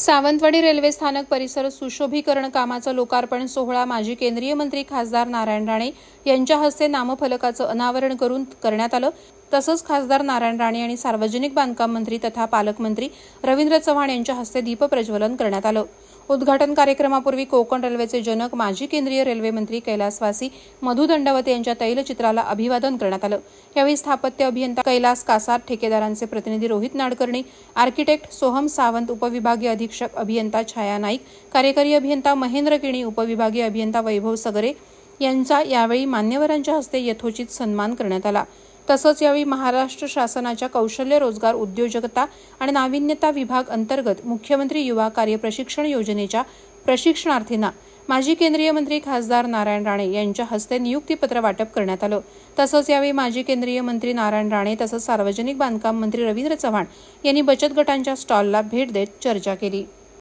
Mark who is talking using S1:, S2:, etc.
S1: Sawantwadi railway स्थानक परिसर सुशोभीकरण कामाचं लोकार्पण सोहळा माजी केंद्रीय मंत्री खासदार नारायण राणे यांच्या हस्ते नामफलकाचं अनावरण करून करण्यात आलं। तसंच खासदार नारायण राणे आणि सार्वजनिक बांधकाम मंत्री तथा पालकमंत्री रवींद्र चव्हाण यांच्या हस्ते दीप प्रज्वलन करण्यात आलं। उद्घाटन कार्यक्रमापूर्वी कोकण रेल्वेचे जनक माजी केंद्रीय रेल्वे मंत्री कैलासवासी मधु दंडवते यांच्या तैलचित्राला अभिवादन करण्यात आलं। यावेळी स्थापत्य अभियंता कैलास कासार, ठेकेदारांचे प्रतिनिधी रोहित नाडकर्णी, आर्किटेक्ट सोहम सावंत, उपविभागीय अधीक्षक अभियंता छाया नाईक, कार्यकारी अभियंता महेंद्र किणी, उपविभागीय अभियंता वैभव सगरे यांचा यावेळी मान्यवरांच्या हस्ते यथोचित सन्मान करण्यात आला। तसंच यावेळी महाराष्ट्र शासनाच्या कौशल्य रोजगार उद्योजकता आणि नाविन्यता विभाग अंतर्गत मुख्यमंत्री युवा कार्य प्रशिक्षण योजनेच्या प्रशिक्षणार्थींना माजी केंद्रीय मंत्री खासदार नारायण राणे यांच्या हस्ते नियुक्तीपत्र वाटप करण्यात आलं। तसंच यावेळी माजी केंद्रीय मंत्री नारायण राणे तसंच सार्वजनिक बांधकाम मंत्री रवींद्र चव्हाण यांनी बचत गटांच्या स्टॉलला भेट देत चर्चा केली।